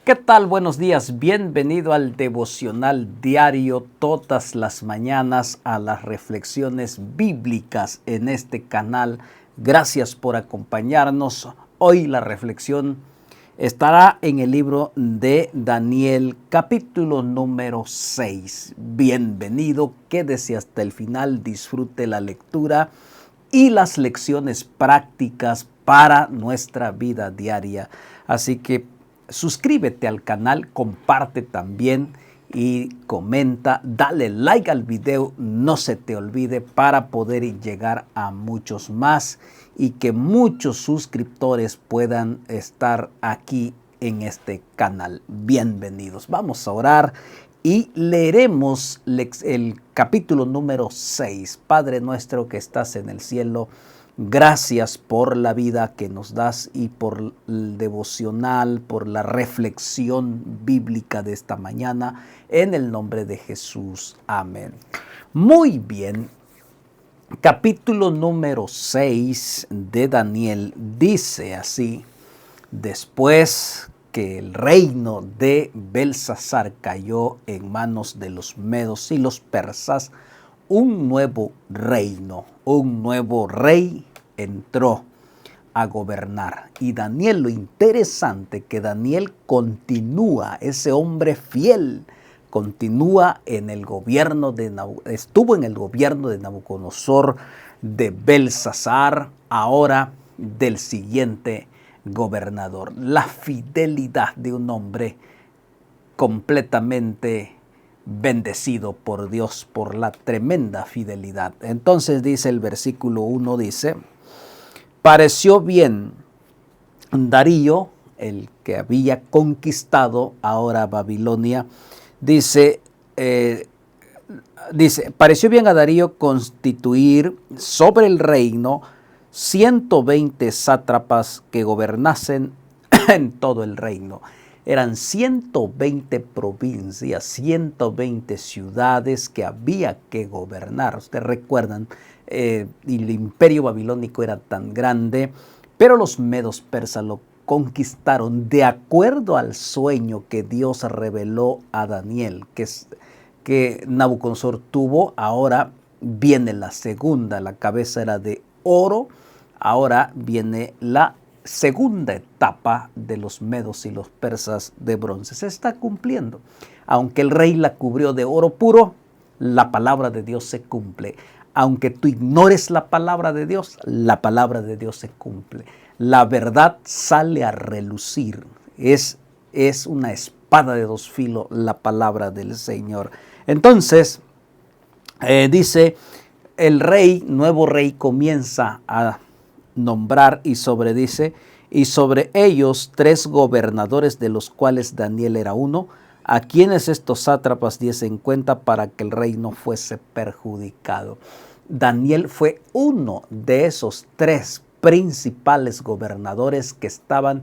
¿Qué tal? Buenos días. Bienvenido al devocional diario todas las mañanas a las reflexiones bíblicas en este canal. Gracias por acompañarnos. Hoy la reflexión estará en el libro de Daniel, capítulo número 6. Bienvenido, quédese hasta el final, disfrute la lectura y las lecciones prácticas para nuestra vida diaria. Así que suscríbete al canal, comparte también y comenta, dale like al video, no se te olvide para poder llegar a muchos más y que muchos suscriptores puedan estar aquí en este canal. Bienvenidos. Vamos a orar y leeremos el capítulo número 6. Padre nuestro que estás en el cielo, gracias por la vida que nos das y por el devocional, por la reflexión bíblica de esta mañana. En el nombre de Jesús. Amén. Muy bien. Capítulo número 6 de Daniel dice así: después que el reino de Belsasar cayó en manos de los medos y los persas, un nuevo rey entró a gobernar. Y Daniel, lo interesante que Daniel continúa, ese hombre fiel, continúa en el gobierno estuvo en el gobierno de Nabucodonosor, de Belsasar, ahora del siguiente gobernador. La fidelidad de un hombre completamente bendecido por Dios por la tremenda fidelidad. Entonces dice el versículo 1, dice: pareció bien Darío, el que había conquistado ahora Babilonia, dice, pareció bien a Darío constituir sobre el reino 120 sátrapas que gobernasen en todo el reino. Eran 120 provincias, 120 ciudades que había que gobernar. Ustedes recuerdan, y el imperio babilónico era tan grande, pero los medos persas lo conquistaron de acuerdo al sueño que Dios reveló a Daniel, que Nabucodonosor tuvo. Ahora viene la segunda, la cabeza era de oro, ahora viene la segunda etapa de los medos y los persas de bronce. Se está cumpliendo. Aunque el rey la cubrió de oro puro, la palabra de Dios se cumple. Aunque tú ignores la palabra de Dios se cumple. La verdad sale a relucir. Es una espada de dos filos la palabra del Señor. Entonces, dice, el nuevo rey comienza a nombrar y sobre ellos 3 gobernadores, de los cuales Daniel era uno, a quienes estos sátrapas diesen cuenta para que el rey no fuese perjudicado. Daniel fue uno de esos 3 principales gobernadores que estaban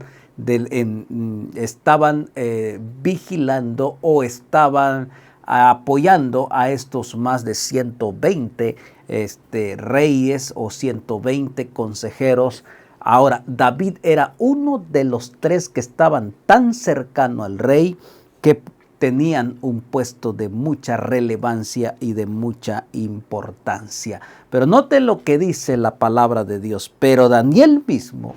vigilando o estaban apoyando a estos más de 120 reyes o 120 consejeros. Ahora, David era uno de los 3 que estaban tan cercano al rey, que tenían un puesto de mucha relevancia y de mucha importancia. Pero note lo que dice la palabra de Dios. Pero Daniel mismo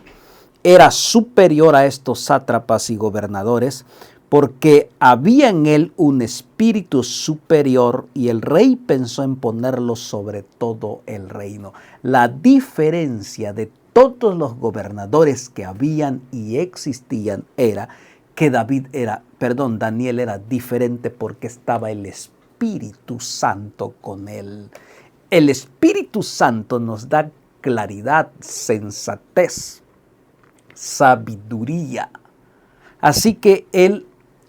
era superior a estos sátrapas y gobernadores, porque había en él un espíritu superior, y el rey pensó en ponerlo sobre todo el reino. La diferencia de todos los gobernadores que habían y existían era que Daniel era diferente, porque estaba el Espíritu Santo con él. El Espíritu Santo nos da claridad, sensatez, sabiduría. Así que él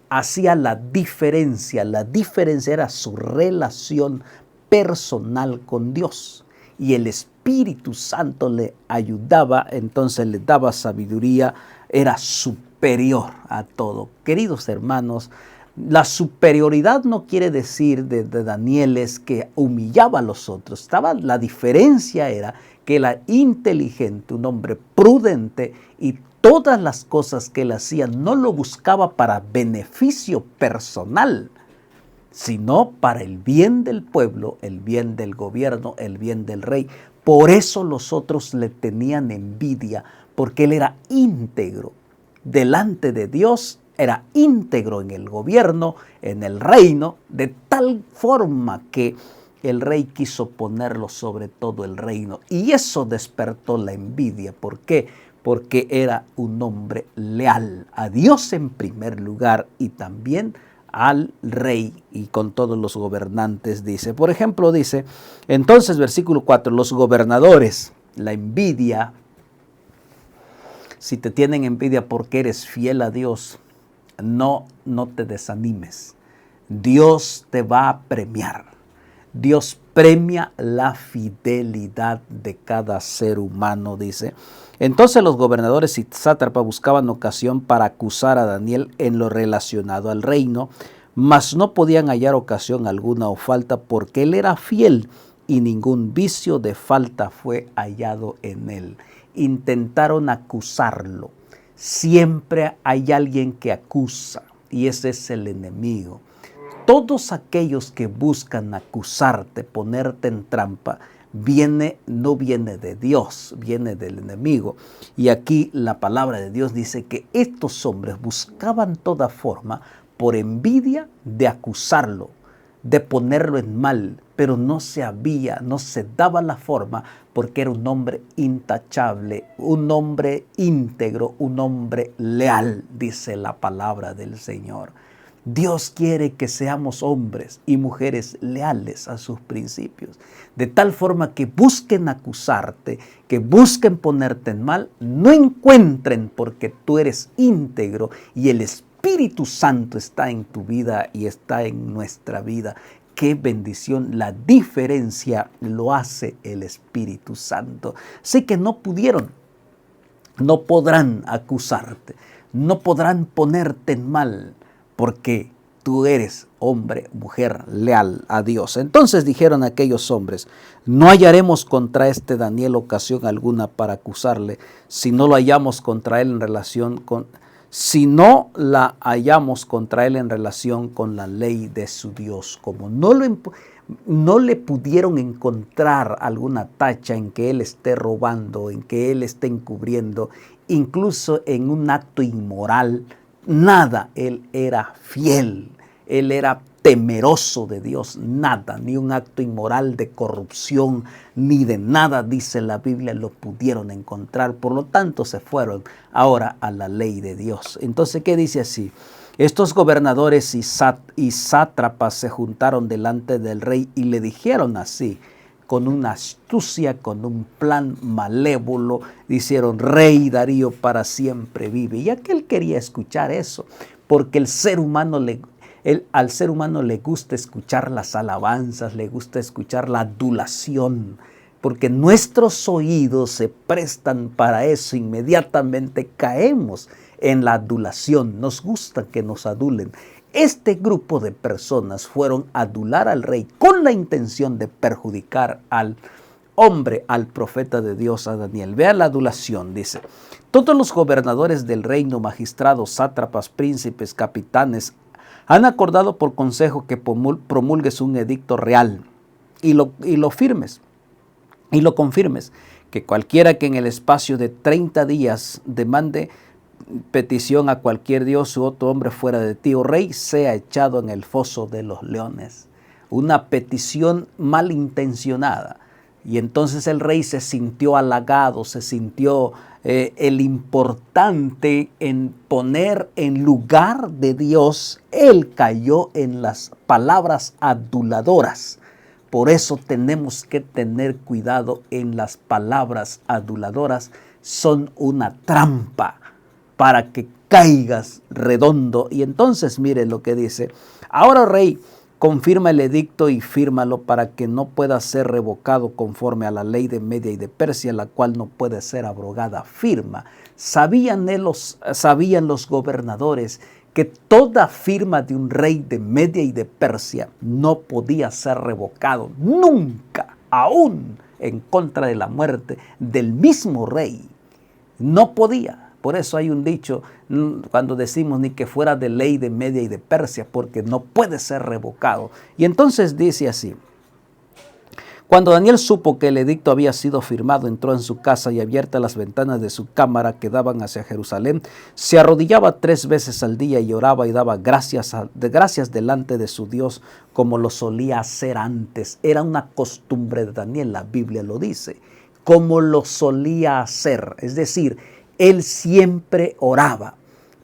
hacía la diferencia. La diferencia era su relación personal con Dios. Y el Espíritu Santo le ayudaba, entonces le daba sabiduría, era superior a todo. Queridos hermanos, la superioridad no quiere decir de Daniel es que humillaba a los otros. La diferencia era que era inteligente, un hombre prudente, y todas las cosas que él hacía no lo buscaba para beneficio personal, sino para el bien del pueblo, el bien del gobierno, el bien del rey. Por eso los otros le tenían envidia, porque él era íntegro delante de Dios, era íntegro en el gobierno, en el reino, de tal forma que el rey quiso ponerlo sobre todo el reino. Y eso despertó la envidia. ¿Por qué? Porque era un hombre leal a Dios en primer lugar y también al rey y con todos los gobernantes, dice. Por ejemplo, dice, entonces, versículo 4, los gobernadores, la envidia, si te tienen envidia porque eres fiel a Dios, no te desanimes. Dios te va a premiar. Dios premia la fidelidad de cada ser humano, dice. Entonces los gobernadores y sátrapas buscaban ocasión para acusar a Daniel en lo relacionado al reino, mas no podían hallar ocasión alguna o falta porque él era fiel y ningún vicio de falta fue hallado en él. Intentaron acusarlo. Siempre hay alguien que acusa y ese es el enemigo. Todos aquellos que buscan acusarte, ponerte en trampa, no viene de Dios, viene del enemigo. Y aquí la palabra de Dios dice que estos hombres buscaban toda forma, por envidia, de acusarlo, de ponerlo en mal, pero no se daba la forma, porque era un hombre intachable, un hombre íntegro, un hombre leal, dice la palabra del Señor. Dios quiere que seamos hombres y mujeres leales a sus principios, de tal forma que busquen acusarte, que busquen ponerte en mal, no encuentren porque tú eres íntegro y el Espíritu Santo está en tu vida y está en nuestra vida. Qué bendición, la diferencia lo hace el Espíritu Santo. Sé que no podrán acusarte, no podrán ponerte en mal, porque tú eres hombre, mujer leal a Dios. Entonces dijeron aquellos hombres, no hallaremos contra este Daniel ocasión alguna para acusarle, si no la hallamos contra él en relación con la ley de su Dios. Como no le pudieron encontrar alguna tacha en que él esté robando, en que él esté encubriendo, incluso en un acto inmoral, nada, él era fiel, él era temeroso de Dios, nada, ni un acto inmoral de corrupción, ni de nada, dice la Biblia, lo pudieron encontrar. Por lo tanto, se fueron ahora a la ley de Dios. Entonces, ¿qué dice así? Estos gobernadores y sátrapas se juntaron delante del rey y le dijeron así, con una astucia, con un plan malévolo, dijeron, Rey Darío para siempre vive. Y aquel quería escuchar eso, porque al ser humano le gusta escuchar las alabanzas, le gusta escuchar la adulación, porque nuestros oídos se prestan para eso, inmediatamente caemos en la adulación, nos gusta que nos adulen. Este grupo de personas fueron a adular al rey con la intención de perjudicar al hombre, al profeta de Dios, a Daniel. Vea la adulación, dice. Todos los gobernadores del reino, magistrados, sátrapas, príncipes, capitanes, han acordado por consejo que promulgues un edicto real y lo firmes y lo confirmes, que cualquiera que en el espacio de 30 días demande petición a cualquier dios u otro hombre fuera de ti, oh rey, sea echado en el foso de los leones. Una petición malintencionada. Y entonces el rey se sintió halagado, se sintió el importante en poner en lugar de Dios. Él cayó en las palabras aduladoras. Por eso tenemos que tener cuidado en las palabras aduladoras. Son una trampa para que caigas redondo. Y entonces mire lo que dice. Ahora, rey, confirma el edicto y fírmalo para que no pueda ser revocado conforme a la ley de Media y de Persia, la cual no puede ser abrogada. Firma. Sabían los gobernadores que toda firma de un rey de Media y de Persia no podía ser revocado nunca, aún en contra de la muerte del mismo rey. No podía. Por eso hay un dicho cuando decimos ni que fuera de ley de Media y de Persia, porque no puede ser revocado. Y entonces dice así: cuando Daniel supo que el edicto había sido firmado, entró en su casa y abiertas las ventanas de su cámara que daban hacia Jerusalén, se arrodillaba 3 veces al día y oraba y daba gracias delante de su Dios como lo solía hacer antes. Era una costumbre de Daniel, la Biblia lo dice, como lo solía hacer. Es decir, él siempre oraba.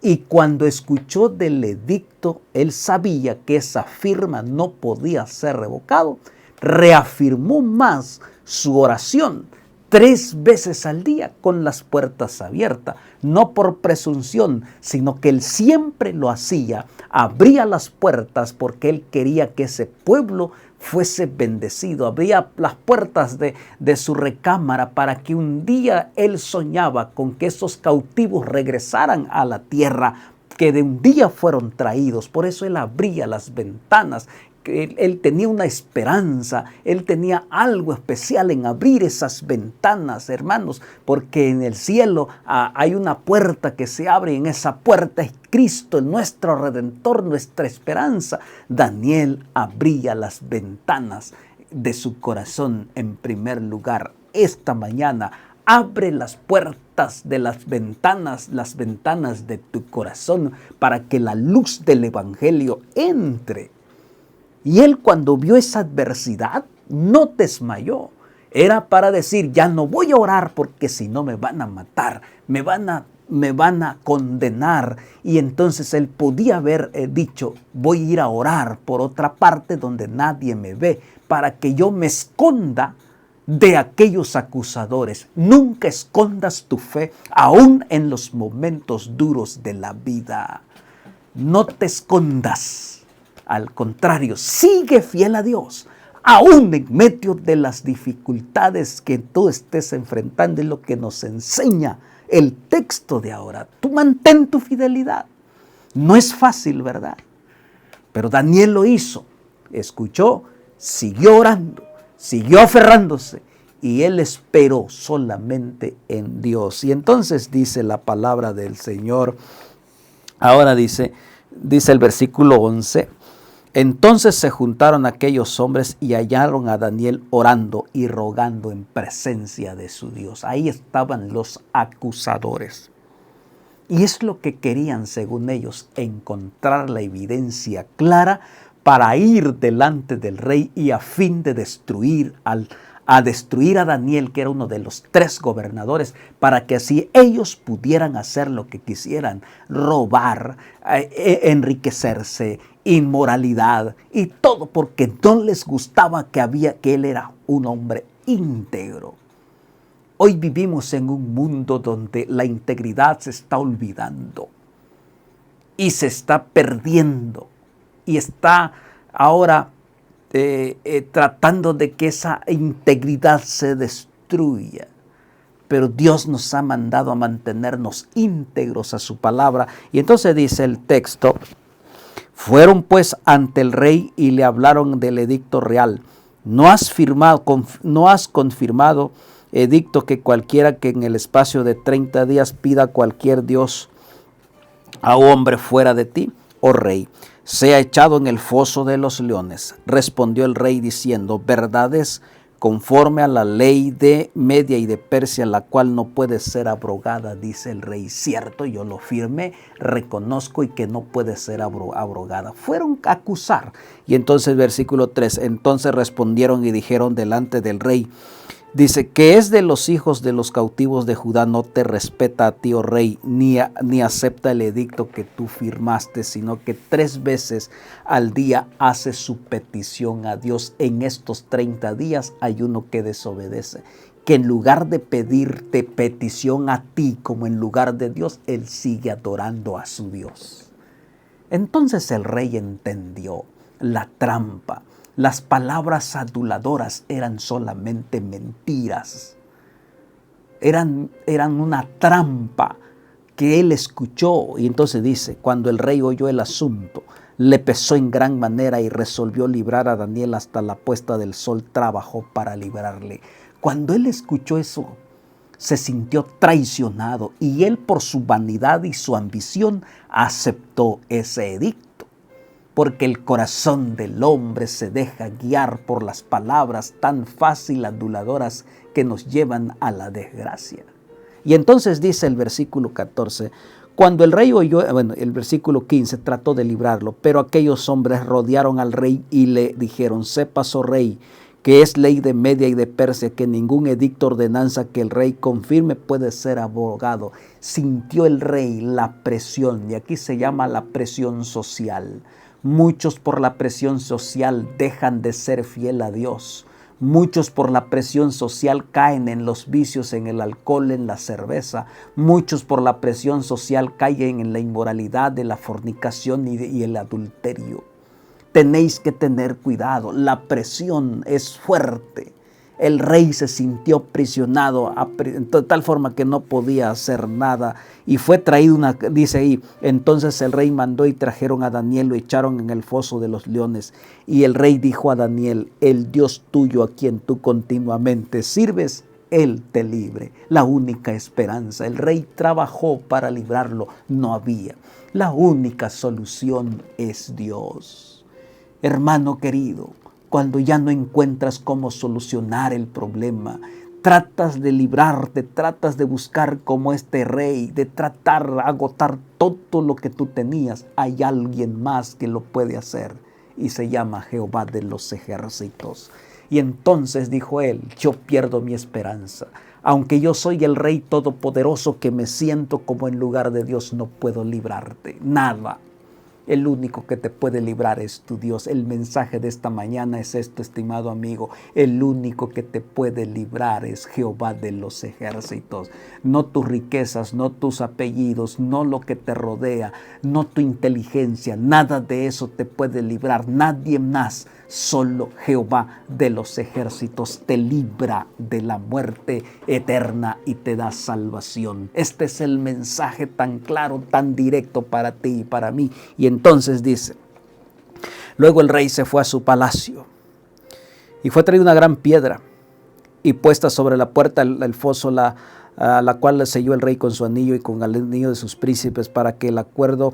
Y cuando escuchó del edicto, él sabía que esa firma no podía ser revocado. Reafirmó más su oración 3 veces al día con las puertas abiertas, no por presunción, sino que él siempre lo hacía, abría las puertas porque él quería que ese pueblo fuese bendecido, abría las puertas de su recámara para que un día él soñaba con que esos cautivos regresaran a la tierra, que de un día fueron traídos. Por eso él abría las ventanas. Él tenía una esperanza, él tenía algo especial en abrir esas ventanas, hermanos, porque en el cielo hay una puerta que se abre y en esa puerta es Cristo, nuestro Redentor, nuestra esperanza. Daniel abría las ventanas de su corazón en primer lugar. Esta mañana abre las puertas de las ventanas de tu corazón para que la luz del Evangelio entre. Y él, cuando vio esa adversidad, no desmayó. Era para decir: ya no voy a orar porque si no me van a matar, me van a condenar. Y entonces él podía haber dicho: voy a ir a orar por otra parte donde nadie me ve, para que yo me esconda de aquellos acusadores. Nunca escondas tu fe, aún en los momentos duros de la vida. No te escondas. Al contrario, sigue fiel a Dios, aún en medio de las dificultades que tú estés enfrentando. Es lo que nos enseña el texto de ahora. Tú mantén tu fidelidad. No es fácil, ¿verdad? Pero Daniel lo hizo. Escuchó, siguió orando, siguió aferrándose y él esperó solamente en Dios. Y entonces dice la palabra del Señor. Ahora dice el versículo 11. Entonces se juntaron aquellos hombres y hallaron a Daniel orando y rogando en presencia de su Dios. Ahí estaban los acusadores. Y es lo que querían, según ellos, encontrar la evidencia clara para ir delante del rey y a fin de destruir a Daniel, que era uno de los 3 gobernadores, para que así ellos pudieran hacer lo que quisieran: robar, enriquecerse, inmoralidad y todo, porque no les gustaba que él era un hombre íntegro. Hoy vivimos en un mundo donde la integridad se está olvidando y se está perdiendo y está ahora tratando de que esa integridad se destruya. Pero Dios nos ha mandado a mantenernos íntegros a su palabra. Y entonces dice el texto: fueron pues ante el rey y le hablaron del edicto real. No has confirmado edicto que cualquiera que en el espacio de 30 días pida cualquier dios a hombre fuera de ti, oh rey, sea echado en el foso de los leones. Respondió el rey diciendo: verdad es, conforme a la ley de Media y de Persia, la cual no puede ser abrogada, dice el rey. Cierto, yo lo firmé, reconozco y que no puede ser abrogada. Fueron a acusar. Y entonces versículo 3, entonces respondieron y dijeron delante del rey, dice, que es de los hijos de los cautivos de Judá, no te respeta a ti, oh rey, ni acepta el edicto que tú firmaste, sino que 3 veces al día hace su petición a Dios. En estos 30 días hay uno que desobedece, que en lugar de pedirte petición a ti como en lugar de Dios, él sigue adorando a su Dios. Entonces el rey entendió la trampa. Las palabras aduladoras eran solamente mentiras. Eran una trampa que él escuchó. Y entonces dice, cuando el rey oyó el asunto, le pesó en gran manera y resolvió librar a Daniel hasta la puesta del sol. Trabajó para librarle. Cuando él escuchó eso, se sintió traicionado y él por su vanidad y su ambición aceptó ese edicto. Porque el corazón del hombre se deja guiar por las palabras tan fácil aduladoras que nos llevan a la desgracia. Y entonces dice el versículo 14, cuando el rey oyó, el versículo 15 trató de librarlo, pero aquellos hombres rodearon al rey y le dijeron, sepas, oh rey, que es ley de Media y de Persia, que ningún edicto o ordenanza que el rey confirme puede ser abrogado. Sintió el rey la presión, y aquí se llama la presión social. Muchos por la presión social dejan de ser fiel a Dios. Muchos por la presión social caen en los vicios, en el alcohol, en la cerveza. Muchos por la presión social caen en la inmoralidad, de la fornicación y el adulterio. Tenéis que tener cuidado, la presión es fuerte. El rey se sintió aprisionado de tal forma que no podía hacer nada. Y fue traído dice ahí, entonces el rey mandó y trajeron a Daniel, lo echaron en el foso de los leones. Y el rey dijo a Daniel, el Dios tuyo a quien tú continuamente sirves, Él te libre. La única esperanza. El rey trabajó para librarlo, no había. La única solución es Dios. Hermano querido, cuando ya no encuentras cómo solucionar el problema, tratas de librarte, tratas de buscar como este rey, de tratar de agotar todo lo que tú tenías, hay alguien más que lo puede hacer y se llama Jehová de los ejércitos. Y entonces dijo él, yo pierdo mi esperanza. Aunque yo soy el rey todopoderoso que me siento como en lugar de Dios, no puedo librarte, nada. El único que te puede librar es tu Dios. El mensaje de esta mañana es esto, estimado amigo. El único que te puede librar es Jehová de los ejércitos. No tus riquezas, no tus apellidos, no lo que te rodea, no tu inteligencia. Nada de eso te puede librar. Nadie más. Solo Jehová de los ejércitos te libra de la muerte eterna y te da salvación. Este es el mensaje tan claro, tan directo para ti y para mí. Y entonces dice, luego el rey se fue a su palacio y fue traída una gran piedra y puesta sobre la puerta el foso, a la cual le selló el rey con su anillo y con el anillo de sus príncipes, para que el acuerdo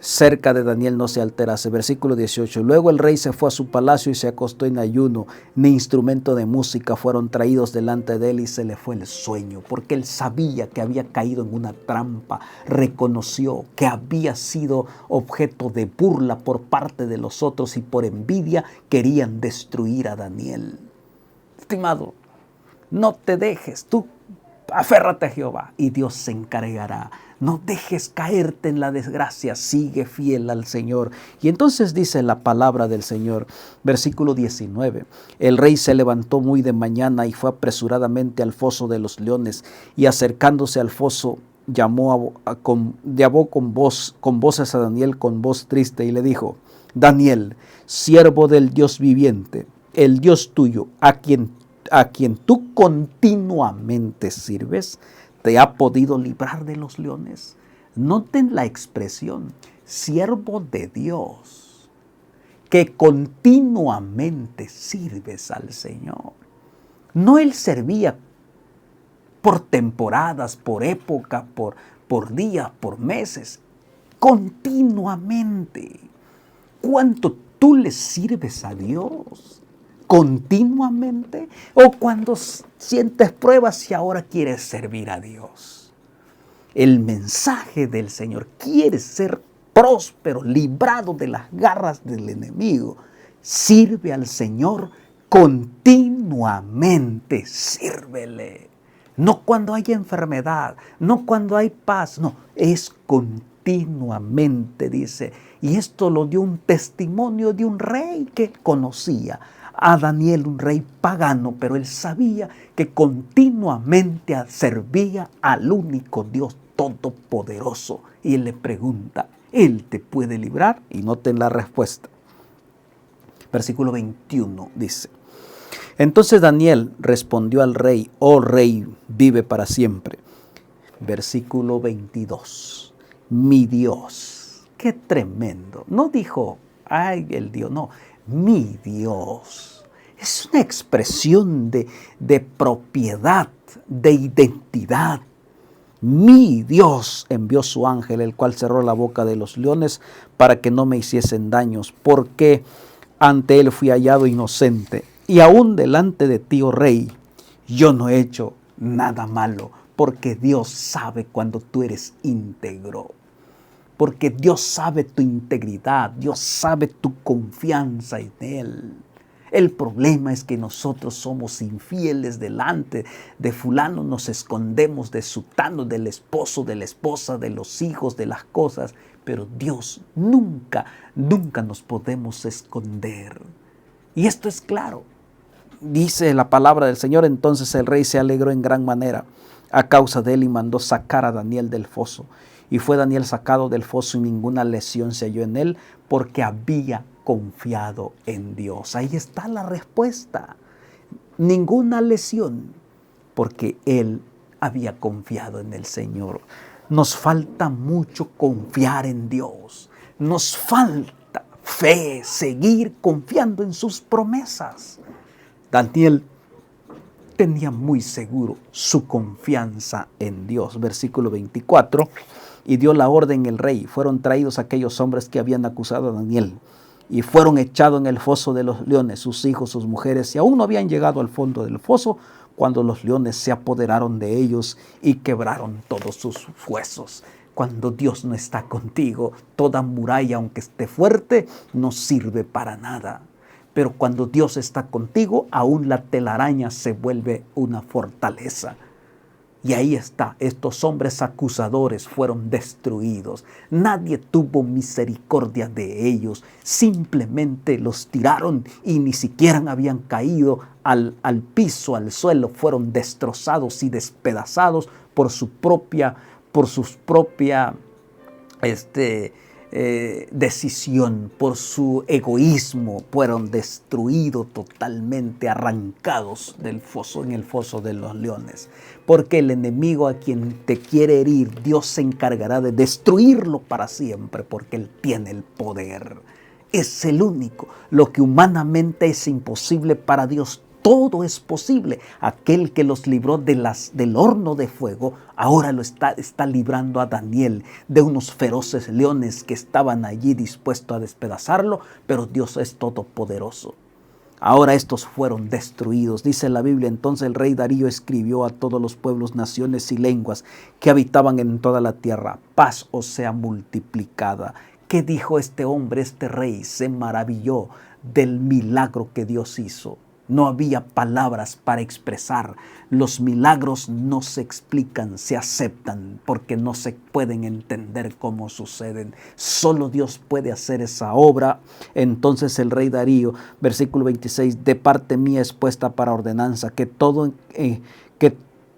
cerca de Daniel no se alterase. Versículo 18. Luego el rey se fue a su palacio y se acostó en ayuno. Ni instrumento de música fueron traídos delante de él y se le fue el sueño, porque él sabía que había caído en una trampa. Reconoció que había sido objeto de burla por parte de los otros y por envidia querían destruir a Daniel. Estimado, no te dejes, tú aférrate a Jehová y Dios se encargará. No dejes caerte en la desgracia, sigue fiel al Señor. Y entonces dice la palabra del Señor, versículo 19. El rey se levantó muy de mañana y fue apresuradamente al foso de los leones, y acercándose al foso llamó con voces a Daniel con voz triste y le dijo, Daniel, siervo del Dios viviente, el Dios tuyo, a quien tú continuamente sirves, ¿te ha podido librar de los leones? Noten la expresión, siervo de Dios, que continuamente sirves al Señor. No él servía por temporadas, por época, por días, por meses, continuamente. ¿Cuánto tú le sirves a Dios? ¿Continuamente? ¿O cuando sientes pruebas y ahora quieres servir a Dios? El mensaje del Señor, quieres ser próspero, librado de las garras del enemigo. Sirve al Señor continuamente, sírvele. No cuando hay enfermedad, no cuando hay paz, no, es continuamente, dice. Y esto lo dio un testimonio de un rey que conocía a Daniel, un rey pagano, pero él sabía que continuamente servía al único Dios todopoderoso. Y él le pregunta, ¿Él te puede librar? Y noten la respuesta. Versículo 21 dice, entonces Daniel respondió al rey, oh rey, vive para siempre. Versículo 22, mi Dios, qué tremendo. No dijo, ay, el Dios, no, mi Dios, Es una expresión de propiedad, de identidad. Mi Dios envió su ángel, el cual cerró la boca de los leones para que no me hiciesen daños, porque ante él fui hallado inocente. Y aún delante de ti, oh rey, yo no he hecho nada malo, porque Dios sabe cuando tú eres íntegro. Porque Dios sabe tu integridad, Dios sabe tu confianza en Él. El problema es que nosotros somos infieles delante de fulano, nos escondemos de sutano, del esposo, de la esposa, de los hijos, de las cosas. Pero Dios nunca nos podemos esconder. Y esto es claro. Dice la palabra del Señor, entonces el rey se alegró en gran manera a causa de él y mandó sacar a Daniel del foso. Y fue Daniel sacado del foso y ninguna lesión se halló en él porque había confiado en Dios. Ahí está la respuesta. Ninguna lesión porque él había confiado en el Señor. Nos falta mucho confiar en Dios. Nos falta fe, seguir confiando en sus promesas. Daniel tenía muy seguro su confianza en Dios. Versículo 24. Y dio la orden el rey. Fueron traídos aquellos hombres que habían acusado a Daniel y fueron echados en el foso de los leones, sus hijos, sus mujeres, y aún no habían llegado al fondo del foso cuando los leones se apoderaron de ellos y quebraron todos sus huesos. Cuando Dios no está contigo, toda muralla, aunque esté fuerte, no sirve para nada. Pero cuando Dios está contigo, aún la telaraña se vuelve una fortaleza. Y ahí está, estos hombres acusadores fueron destruidos. Nadie tuvo misericordia de ellos. Simplemente los tiraron y ni siquiera habían caído al piso, al suelo. Fueron destrozados y despedazados por sus propias decisión, por su egoísmo. Fueron destruidos totalmente, arrancados del foso, en el foso de los leones. Porque el enemigo a quien te quiere herir, Dios se encargará de destruirlo para siempre, porque Él tiene el poder. Es el único. Lo que humanamente es imposible para Dios, todo es posible. Aquel que los libró del horno de fuego, ahora lo está librando a Daniel de unos feroces leones que estaban allí dispuestos a despedazarlo, pero Dios es todopoderoso. Ahora estos fueron destruidos. Dice la Biblia, entonces el rey Darío escribió a todos los pueblos, naciones y lenguas que habitaban en toda la tierra: paz os sea multiplicada. ¿Qué dijo este hombre, este rey? Se maravilló del milagro que Dios hizo. No había palabras para expresar. Los milagros no se explican, se aceptan, porque no se pueden entender cómo suceden. Solo Dios puede hacer esa obra. Entonces el rey Darío, versículo 26, de parte mía es puesta para ordenanza,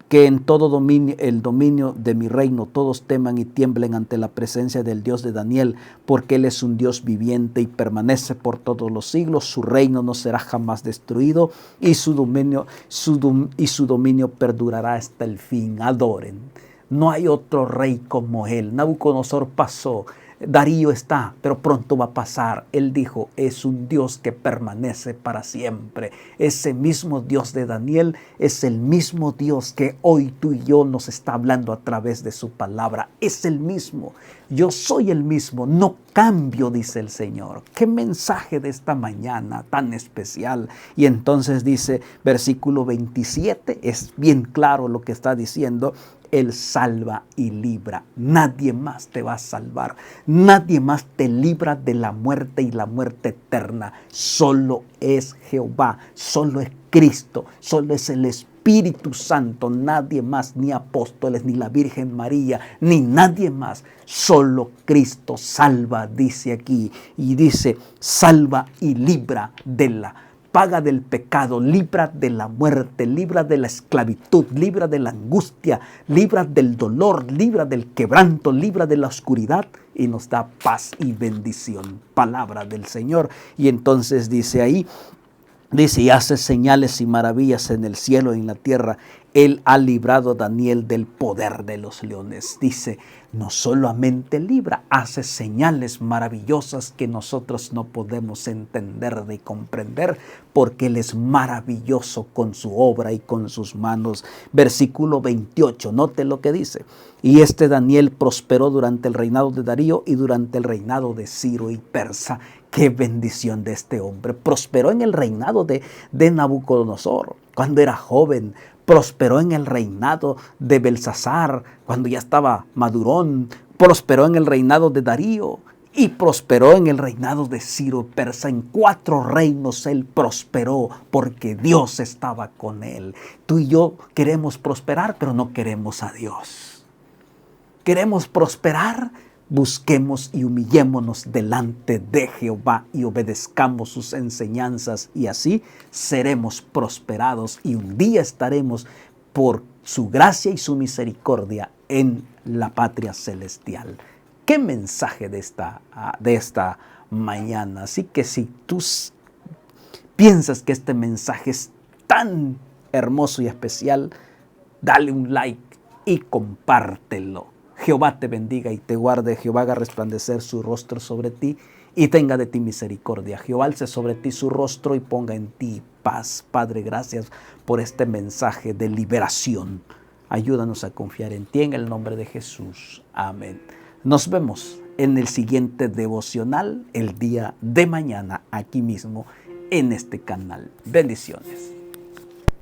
que en todo dominio, el dominio de mi reino, todos teman y tiemblen ante la presencia del Dios de Daniel, porque Él es un Dios viviente y permanece por todos los siglos. Su reino no será jamás destruido y su dominio perdurará hasta el fin. Adoren. No hay otro rey como Él. Nabucodonosor pasó. Darío está, pero pronto va a pasar. Él dijo, es un Dios que permanece para siempre. Ese mismo Dios de Daniel es el mismo Dios que hoy tú y yo nos está hablando a través de su palabra. Es el mismo. Yo soy el mismo, no cambio, dice el Señor. Qué mensaje de esta mañana tan especial. Y entonces dice, versículo 27, es bien claro lo que está diciendo. Él salva y libra. Nadie más te va a salvar. Nadie más te libra de la muerte y la muerte eterna. Solo es Jehová, solo es Cristo, solo es el Espíritu Santo. Nadie más, ni apóstoles, ni la Virgen María, ni nadie más. Solo Cristo salva, dice aquí. Y dice, salva y libra de la paga del pecado, libra de la muerte, libra de la esclavitud, libra de la angustia, libra del dolor, libra del quebranto, libra de la oscuridad y nos da paz y bendición. Palabra del Señor. Y entonces dice ahí, dice, y hace señales y maravillas en el cielo y en la tierra. Él ha librado a Daniel del poder de los leones. Dice, no solamente libra, hace señales maravillosas que nosotros no podemos entender ni comprender, porque Él es maravilloso con su obra y con sus manos. Versículo 28, note lo que dice. Y este Daniel prosperó durante el reinado de Darío y durante el reinado de Ciro y Persa. Qué bendición de este hombre. Prosperó en el reinado de Nabucodonosor, cuando era joven. Prosperó en el reinado de Belsasar, cuando ya estaba madurón. Prosperó en el reinado de Darío y prosperó en el reinado de Ciro Persa. En 4 reinos él prosperó porque Dios estaba con él. Tú y yo queremos prosperar, pero no queremos a Dios. Queremos prosperar. Busquemos y humillémonos delante de Jehová y obedezcamos sus enseñanzas, y así seremos prosperados y un día estaremos por su gracia y su misericordia en la patria celestial. ¿Qué mensaje de esta mañana? Así que si tú piensas que este mensaje es tan hermoso y especial, dale un like y compártelo. Jehová te bendiga y te guarde. Jehová haga resplandecer su rostro sobre ti y tenga de ti misericordia. Jehová alce sobre ti su rostro y ponga en ti paz. Padre, gracias por este mensaje de liberación. Ayúdanos a confiar en ti en el nombre de Jesús. Amén. Nos vemos en el siguiente devocional el día de mañana aquí mismo en este canal. Bendiciones.